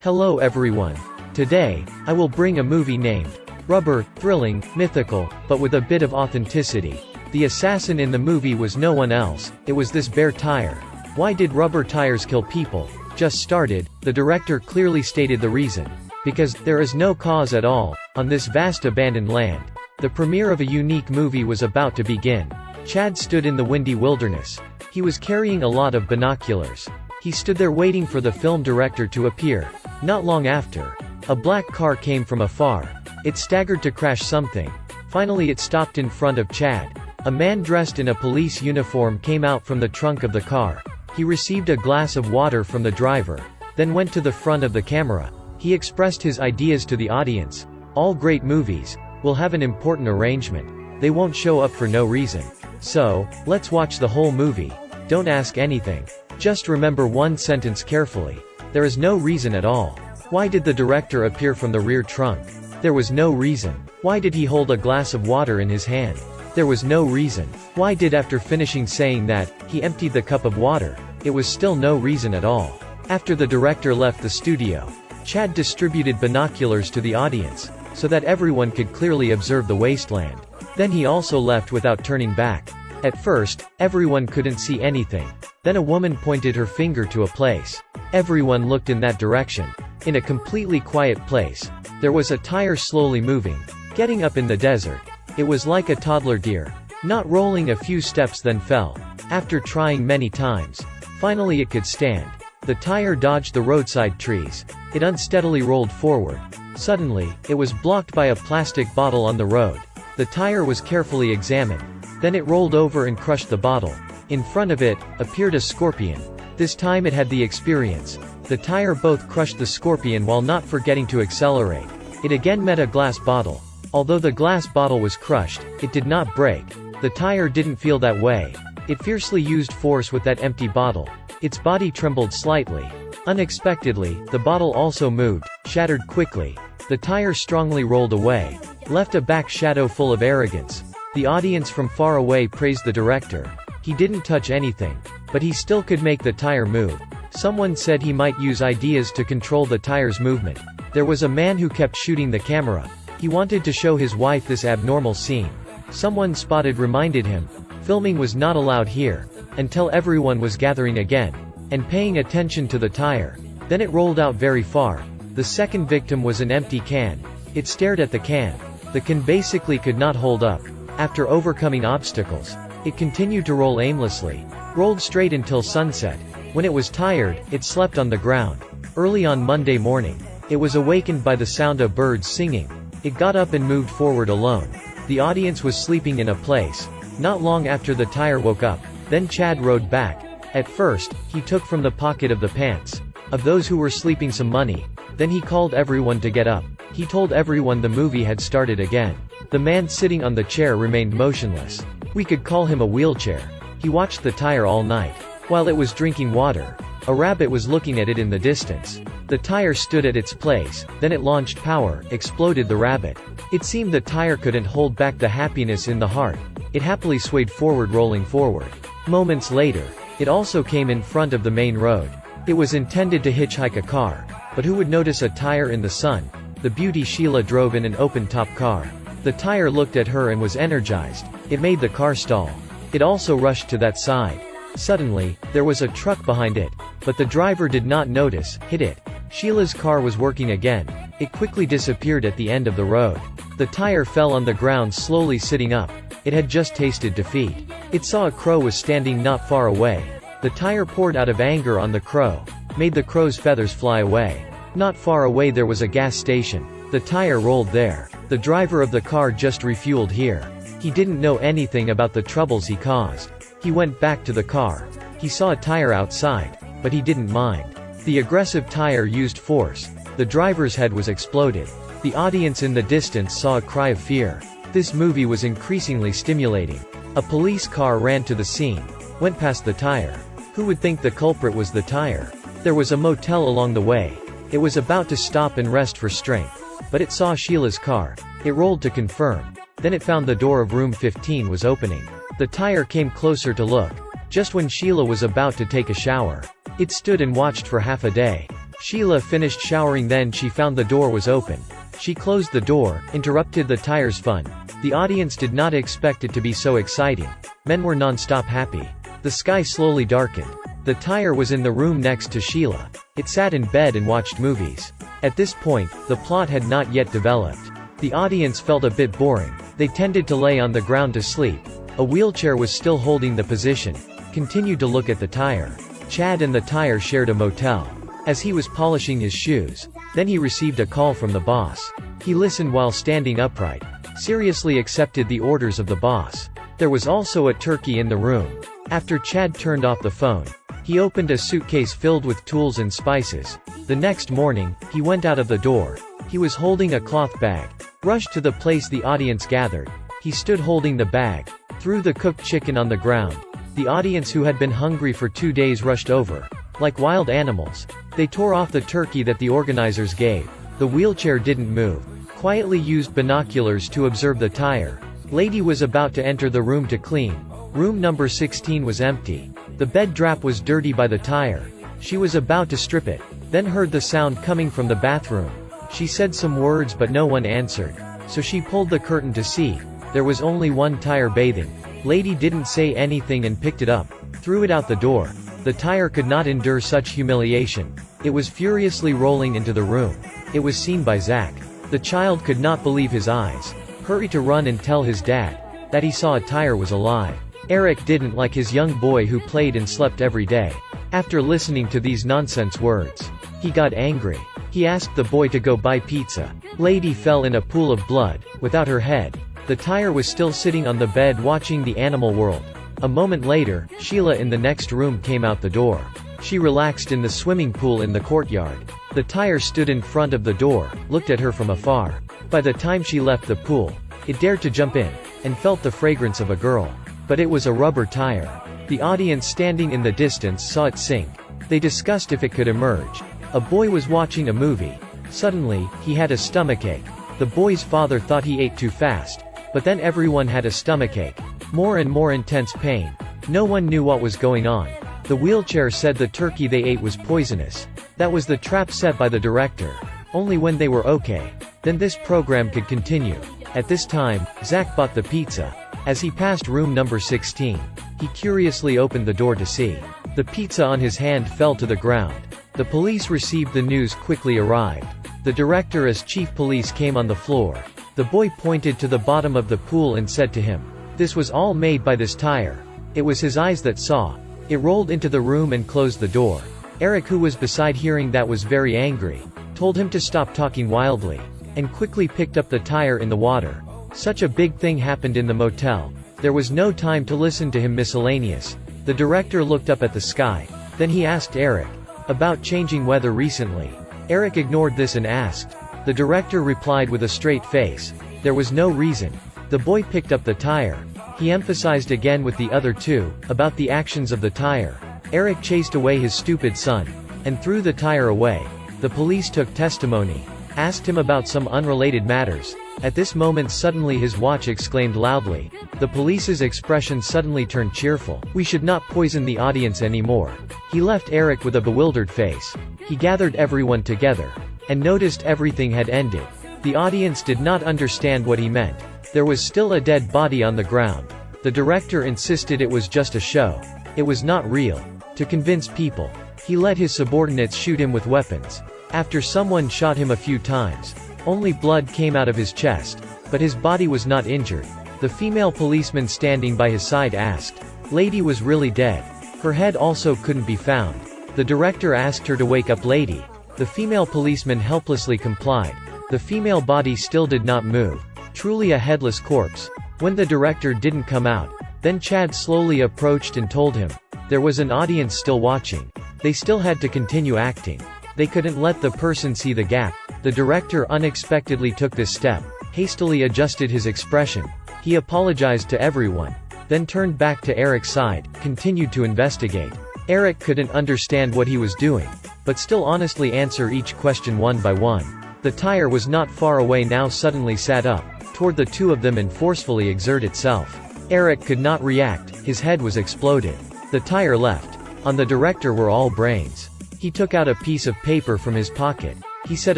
Hello everyone. Today, I will bring a movie named Rubber, thrilling, mythical, but with a bit of authenticity. The assassin in the movie was no one else, it was this bare tire. Why did rubber tires kill people? Just started, the director clearly stated the reason. Because, there is no cause at all, on this vast abandoned land. The premiere of a unique movie was about to begin. Chad stood in the windy wilderness. He was carrying a lot of binoculars. He stood there waiting for the film director to appear. Not long after, a black car came from afar. It staggered to crash something. Finally it stopped in front of Chad. A man dressed in a police uniform came out from the trunk of the car. He received a glass of water from the driver, then went to the front of the camera. He expressed his ideas to the audience. All great movies will have an important arrangement. They won't show up for no reason. So, let's watch the whole movie. Don't ask anything. Just remember one sentence carefully. There is no reason at all. Why did the director appear from the rear trunk? There was no reason. Why did he hold a glass of water in his hand? There was no reason. Why did after finishing saying that, he emptied the cup of water? It was still no reason at all. After the director left the studio, Chad distributed binoculars to the audience, so that everyone could clearly observe the wasteland. Then he also left without turning back. At first, everyone couldn't see anything. Then a woman pointed her finger to a place. Everyone looked in that direction. In a completely quiet place, there was a tire slowly moving, getting up in the desert. It was like a toddler deer, not rolling a few steps then fell. After trying many times, finally it could stand. The tire dodged the roadside trees. It unsteadily rolled forward. Suddenly, it was blocked by a plastic bottle on the road. The tire was carefully examined. Then it rolled over and crushed the bottle. In front of it, appeared a scorpion. This time it had the experience. The tire both crushed the scorpion while not forgetting to accelerate. It again met a glass bottle. Although the glass bottle was crushed, it did not break. The tire didn't feel that way. It fiercely used force with that empty bottle. Its body trembled slightly. Unexpectedly, the bottle also moved, shattered quickly. The tire strongly rolled away, left a back shadow full of arrogance. The audience from far away praised the director. He didn't touch anything, but he still could make the tire move. Someone said he might use ideas to control the tire's movement. There was a man who kept shooting the camera. He wanted to show his wife this abnormal scene. Someone spotted reminded him, filming was not allowed here, until everyone was gathering again, and paying attention to the tire. Then it rolled out very far. The second victim was an empty can. It stared at the can. The can basically could not hold up. After overcoming obstacles, it continued to roll aimlessly, rolled straight until sunset. When it was tired, it slept on the ground. Early on Monday morning, it was awakened by the sound of birds singing. It got up and moved forward alone. The audience was sleeping in a place. Not long after the tire woke up, then Chad rode back. At first, he took from the pocket of the pants of those who were sleeping some money. Then he called everyone to get up. He told everyone the movie had started again. The man sitting on the chair remained motionless. We could call him a wheelchair. He watched the tire all night. While it was drinking water, a rabbit was looking at it in the distance. The tire stood at its place, then it launched power, exploded the rabbit. It seemed the tire couldn't hold back the happiness in the heart. It happily swayed forward, rolling forward. Moments later, it also came in front of the main road. It was intended to hitchhike a car, but who would notice a tire in the sun? The beauty Sheila drove in an open-top car. The tire looked at her and was energized. It made the car stall. It also rushed to that side. Suddenly, there was a truck behind it, but the driver did not notice, hit it. Sheila's car was working again. It quickly disappeared at the end of the road. The tire fell on the ground slowly sitting up. It had just tasted defeat. It saw a crow was standing not far away. The tire poured out of anger on the crow, made the crow's feathers fly away. Not far away there was a gas station. The tire rolled there. The driver of the car just refueled here. He didn't know anything about the troubles he caused. He went back to the car. He saw a tire outside, but he didn't mind. The aggressive tire used force. The driver's head was exploded. The audience in the distance saw a cry of fear. This movie was increasingly stimulating. A police car ran to the scene, went past the tire. Who would think the culprit was the tire? There was a motel along the way. It was about to stop and rest for strength, but it saw Sheila's car. It rolled to confirm. Then it found the door of room 15 was opening. The tire came closer to look, just when Sheila was about to take a shower. It stood and watched for half a day. Sheila finished showering, then she found the door was open. She closed the door, interrupted the tire's fun. The audience did not expect it to be so exciting. Men were non-stop happy. The sky slowly darkened. The tire was in the room next to Sheila. It sat in bed and watched movies. At this point, the plot had not yet developed. The audience felt a bit boring. They tended to lay on the ground to sleep. A wheelchair was still holding the position. Continued to look at the tire. Chad and the tire shared a motel. As he was polishing his shoes, then he received a call from the boss. He listened while standing upright. Seriously accepted the orders of the boss. There was also a turkey in the room. After Chad turned off the phone, he opened a suitcase filled with tools and spices. The next morning, he went out of the door. He was holding a cloth bag. Rushed to the place the audience gathered. He stood holding the bag. Threw the cooked chicken on the ground. The audience, who had been hungry for 2 days, rushed over. Like wild animals, they tore off the turkey that the organizers gave. The wheelchair didn't move. Quietly used binoculars to observe the tire. Lady was about to enter the room to clean. Room number 16 was empty. The bed drap was dirty by the tire. She was about to strip it, then heard the sound coming from the bathroom. She said some words but no one answered. So she pulled the curtain to see. There was only one tire bathing. Lady didn't say anything and picked it up. Threw it out the door. The tire could not endure such humiliation. It was furiously rolling into the room. It was seen by Zach. The child could not believe his eyes. Hurried to run and tell his dad that he saw a tire was alive. Eric didn't like his young boy who played and slept every day. After listening to these nonsense words, he got angry. He asked the boy to go buy pizza. Lady fell in a pool of blood, without her head. The tire was still sitting on the bed watching the animal world. A moment later, Sheila in the next room came out the door. She relaxed in the swimming pool in the courtyard. The tire stood in front of the door, looked at her from afar. By the time she left the pool, it dared to jump in, and felt the fragrance of a girl. But it was a rubber tire. The audience standing in the distance saw it sink. They discussed if it could emerge. A boy was watching a movie. Suddenly, he had a stomachache. The boy's father thought he ate too fast. But then everyone had a stomachache. More and more intense pain. No one knew what was going on. The wheelchair said the turkey they ate was poisonous. That was the trap set by the director. Only when they were okay, then this program could continue. At this time, Zach bought the pizza. As he passed room number 16, he curiously opened the door to see. The pizza on his hand fell to the ground. The police received the news, quickly arrived. The director as chief police came on the floor. The boy pointed to the bottom of the pool and said to him, "This was all made by this tire." It was his eyes that saw. It rolled into the room and closed the door. Eric, who was beside hearing that, was very angry. Told him to stop talking wildly. And quickly picked up the tire in the water. Such a big thing happened in the motel. There was no time to listen to him miscellaneous. The director looked up at the sky. Then he asked Eric about changing weather recently. Eric ignored this and asked. The director replied with a straight face. There was no reason. The boy picked up the tire. He emphasized again with the other two, about the actions of the tire. Eric chased away his stupid son, and threw the tire away. The police took testimony. Asked him about some unrelated matters. At this moment suddenly his watch exclaimed loudly. The police's expression suddenly turned cheerful. We should not poison the audience anymore. He left Eric with a bewildered face. He gathered everyone together, and noticed everything had ended. The audience did not understand what he meant. There was still a dead body on the ground. The director insisted it was just a show. It was not real. To convince people, he let his subordinates shoot him with weapons. After someone shot him a few times, only blood came out of his chest, but his body was not injured. The female policeman standing by his side asked, "Lady was really dead? Her head also couldn't be found." The director asked her to wake up Lady. The female policeman helplessly complied. The female body still did not move. Truly a headless corpse. When the director didn't come out, then Chad slowly approached and told him. There was an audience still watching. They still had to continue acting. They couldn't let the person see the gap. The director unexpectedly took this step, hastily adjusted his expression. He apologized to everyone, then turned back to Eric's side, continued to investigate. Eric couldn't understand what he was doing, but still honestly answer each question one by one. The tire was not far away now, suddenly sat up, toward the two of them and forcefully exert itself. Eric could not react, his head was exploded. The tire left. On the director were all brains. He took out a piece of paper from his pocket. He said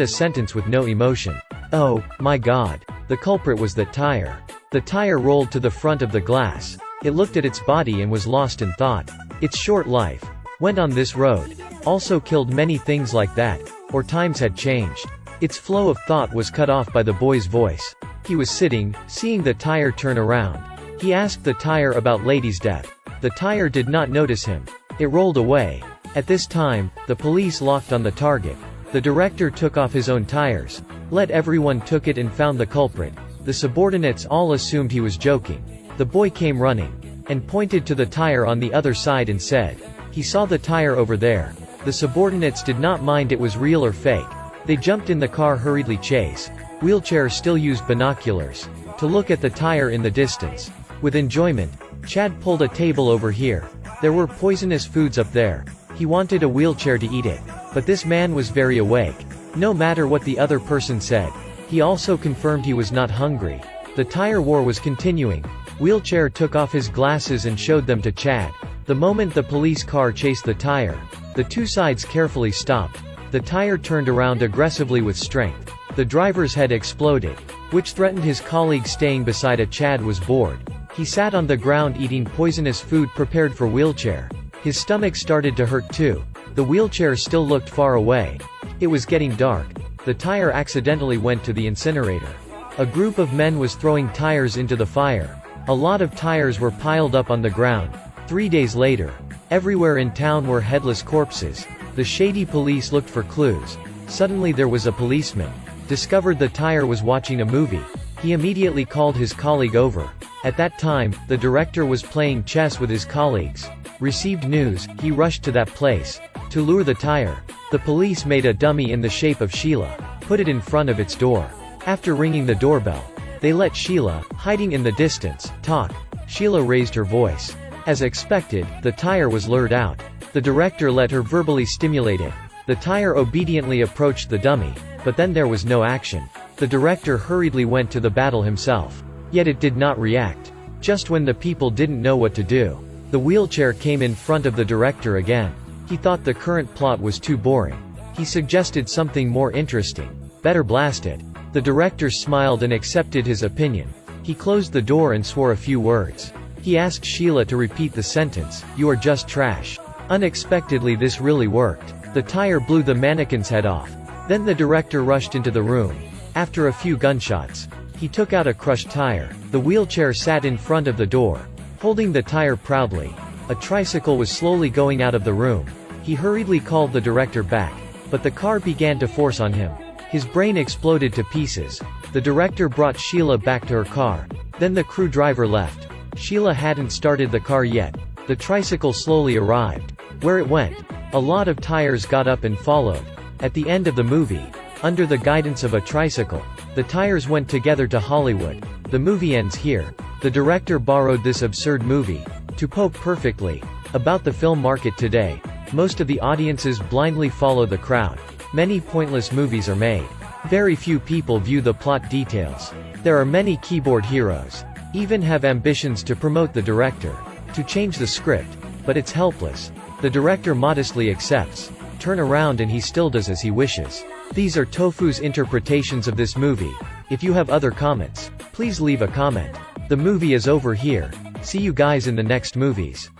a sentence with no emotion. Oh, my God. The culprit was that tire. The tire rolled to the front of the glass. It looked at its body and was lost in thought. Its short life went on this road. Also killed many things like that. Or times had changed. Its flow of thought was cut off by the boy's voice. He was sitting, seeing the tire turn around. He asked the tire about Lady's death. The tire did not notice him. It rolled away. At this time, the police locked on the target. The director took off his own tires. Let everyone took it and found the culprit. The subordinates all assumed he was joking. The boy came running and pointed to the tire on the other side and said, he saw the tire over there. The subordinates did not mind it was real or fake. They jumped in the car hurriedly chase. Wheelchair still used binoculars to look at the tire in the distance. With enjoyment, Chad pulled a table over here. There were poisonous foods up there. He wanted a wheelchair to eat it. But this man was very awake. No matter what the other person said. He also confirmed he was not hungry. The tire war was continuing. Wheelchair took off his glasses and showed them to Chad. The moment the police car chased the tire, the two sides carefully stopped. The tire turned around aggressively with strength. The driver's head exploded, which threatened his colleague staying beside a Chad was bored. He sat on the ground eating poisonous food prepared for Wheelchair. His stomach started to hurt too. The Wheelchair still looked far away. It was getting dark. The tire accidentally went to the incinerator. A group of men was throwing tires into the fire. A lot of tires were piled up on the ground. 3 days later, everywhere in town were headless corpses. The shady police looked for clues. Suddenly there was a policeman. Discovered the tire was watching a movie. He immediately called his colleague over. At that time, the director was playing chess with his colleagues. Received news, he rushed to that place. To lure the tire, the police made a dummy in the shape of Sheila, put it in front of its door. After ringing the doorbell, they let Sheila, hiding in the distance, talk. Sheila raised her voice. As expected, the tire was lured out. The director let her verbally stimulate it. The tire obediently approached the dummy, but then there was no action. The director hurriedly went to the battle himself. Yet it did not react. Just when the people didn't know what to do, the wheelchair came in front of the director again. He thought the current plot was too boring. He suggested something more interesting. Better blast it. The director smiled and accepted his opinion. He closed the door and swore a few words. He asked Sheila to repeat the sentence, "You are just trash." Unexpectedly this really worked. The tire blew the mannequin's head off. Then the director rushed into the room. After a few gunshots, he took out a crushed tire. The wheelchair sat in front of the door, holding the tire proudly. A tricycle was slowly going out of the room. He hurriedly called the director back, but the car began to force on him. His brain exploded to pieces. The director brought Sheila back to her car. Then the crew driver left. Sheila hadn't started the car yet. The tricycle slowly arrived. Where it went, a lot of tires got up and followed. At the end of the movie, under the guidance of a tricycle, the tires went together to Hollywood. The movie ends here. The director borrowed this absurd movie to Pope perfectly. About the film market today, most of the audiences blindly follow the crowd. Many pointless movies are made. Very few people view the plot details. There are many keyboard heroes, even have ambitions to promote the director, to change the script, but it's helpless. The director modestly accepts. Turn around and he still does as he wishes. These are Tofu's interpretations of this movie. If you have other comments, please leave a comment. The movie is over here. See you guys in the next movies.